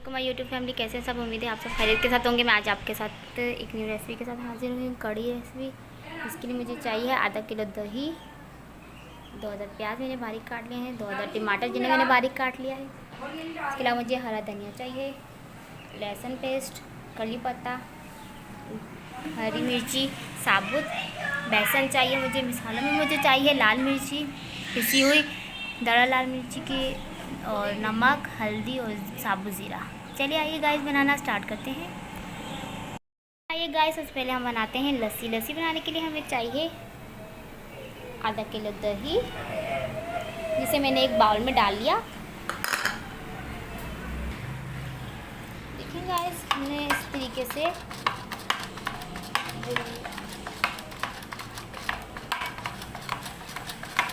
हमारी YouTube family कैसे हैं सब, उम्मीद है आप सब खैरियत के साथ होंगे। मैं आज आपके साथ एक न्यू रेसिपी के साथ हाजिर हुई, कड़ी रेसिपी। इसके लिए मुझे चाहिए आधा किलो दही, 2000 प्याज मैंने बारीक काट लिए हैं, 2000 टमाटर जिन्हें मैंने बारीक काट लिया है। इसके अलावा मुझे हरा धनिया चाहिए, लहसुन पेस्ट, कड़ी पत्ता, हरी मिर्ची साबुत, बेसन चाहिए मुझे। मसालों में मुझे चाहिए लाल मिर्ची पिसी हुई, दरा लाल मिर्ची की, और नमक, हल्दी और साबुत ज़ीरा। चलिए आइए गाइस बनाना स्टार्ट करते हैं। आइए गाइस सबसे पहले हम बनाते हैं लस्सी। लस्सी बनाने के लिए हमें चाहिए आधा किलो दही, जिसे मैंने एक बाउल में डाल लिया। देखिए गाइस हमने इस तरीके से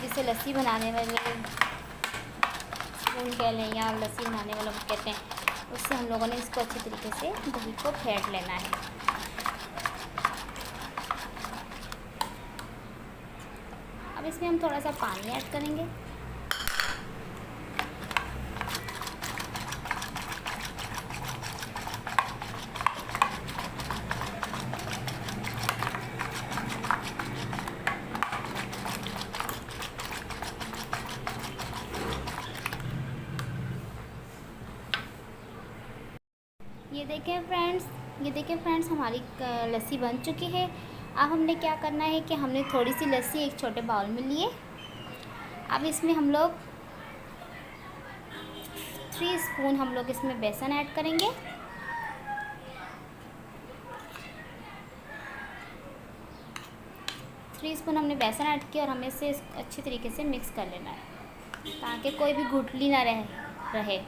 जिसे लस्सी बनाने वाले स्पून कह लें या लस्सी बनाने वाला कहते हैं, उससे हम लोगों ने इसको अच्छे तरीके से दही को फेंट लेना है। अब इसमें हम थोड़ा सा पानी ऐड करेंगे। ये देखें फ्रेंड्स हमारी लस्सी बन चुकी है। अब हमने क्या करना है कि हमने थोड़ी सी लस्सी एक छोटे बाउल में लिए। अब इसमें हम लोग 3 स्पून हम लोग इसमें बेसन ऐड करेंगे। हमने बेसन ऐड किया और हमें इसे अच्छी तरीके से मिक्स कर लेना है ताकि कोई भी गुठली ना रहे।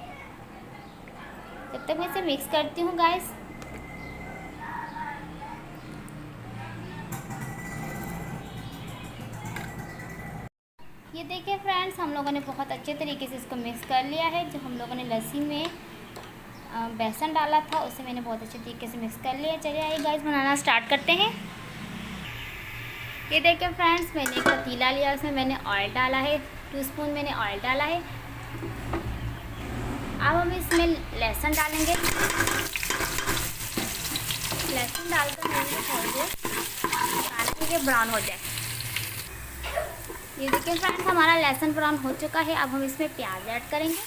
जब तक मैं इसे मिक्स करती हूँ गाइस, ये देखिए फ्रेंड्स हम लोगों ने बहुत अच्छे तरीके से इसको मिक्स कर लिया है। जो हम लोगों ने लस्सी में बेसन डाला था उसे मैंने बहुत अच्छे तरीके से मिक्स कर लिया। चलिए आइए गाइस बनाना स्टार्ट करते हैं। ये देखिए फ्रेंड्स मैंने एक पतीला लिया, उसमें मैंने ऑयल डाला है, 2 स्पून मैंने ऑयल डाला है। अब हम इसमें लहसुन डालेंगे। लहसुन डालकर ये ब्राउन हो जाए। ये देखिए फ्रेंड्स हमारा लहसुन ब्राउन हो चुका है। अब हम इसमें प्याज ऐड करेंगे।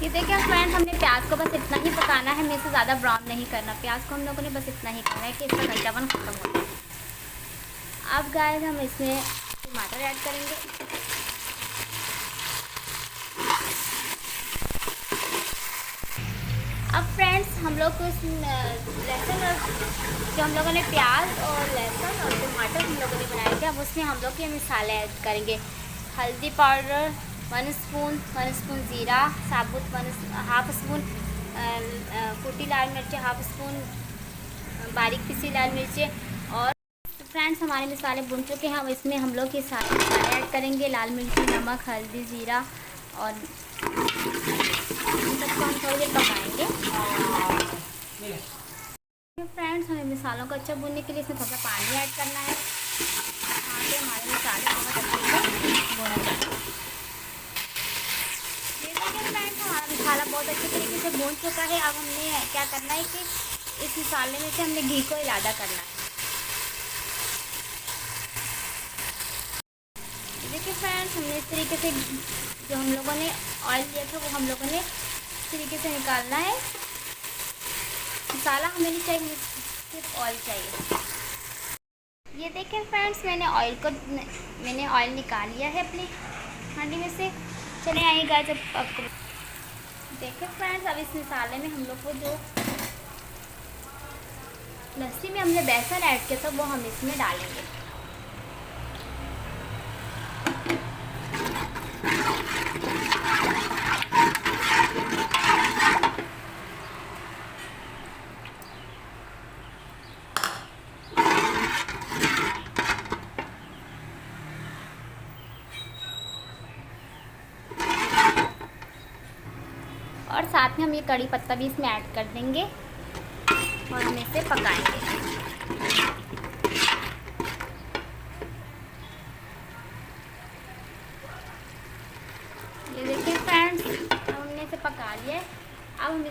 ये देखिए फ्रेंड्स हमने प्याज को बस इतना ही पकाना है, मेरे से ज़्यादा ब्राउन नहीं करना। प्याज को हम लोगों ने बस इतना ही करना है कि इसका कच्चापन खत्म हो जाए। अब गाइस हम इसमें टमाटर ऐड करेंगे। अब फ्रेंड्स हम लोग को लहसुन और जो हम लोगों ने प्याज और लहसुन और टमाटर हम लोगों ने बनाए थे, अब उसमें हम लोग ये मसाले ऐड करेंगे। हल्दी पाउडर 1 स्पून, ज़ीरा साबुत 1/2 स्पून, कुटी लाल मिर्च 1/2 स्पून, बारीक पिसी लाल मिर्चें। और फ्रेंड्स हमारे मसाले भुन चुके हैं। अब इसमें हम लोग ये सारे मसाले ऐड करेंगे, लाल मिर्ची, नमक, हल्दी, ज़ीरा, और इन सबको हम थोड़ी देर पकाएंगे। फ्रेंड्स हमें मसालों को अच्छा भूनने के लिए इसमें थोड़ा सा पानी ऐड करना है ताकि हमारे मसाले बहुत अच्छे से भुन जाए। फ्रेंड्स हमारा मसाला बहुत अच्छे तरीके से भून चुका है। अब हमने क्या करना है कि इस मसाले में से हमने घी को इरादा करना है। देखिए फ्रेंड्स हमने इस तरीके से जो हम लोगों ने ऑयल लिया था वो हम लोगों ने इस तरीके से निकालना है। मसाला हमें नहीं चाहिए, सिर्फ ऑयल चाहिए। ये देखें फ्रेंड्स मैंने ऑयल निकाल लिया है अपनी हांडी में से। चले आइएगा जब आपको देखें फ्रेंड्स अब इस मसाले में हम लोग को जो लस्सी में हमने बेसन ऐड किया था वो हम इसमें डालेंगे। और साथ में हम ये कड़ी पत्ता भी इसमें ऐड कर देंगे और हम इसे पकाएंगे।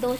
2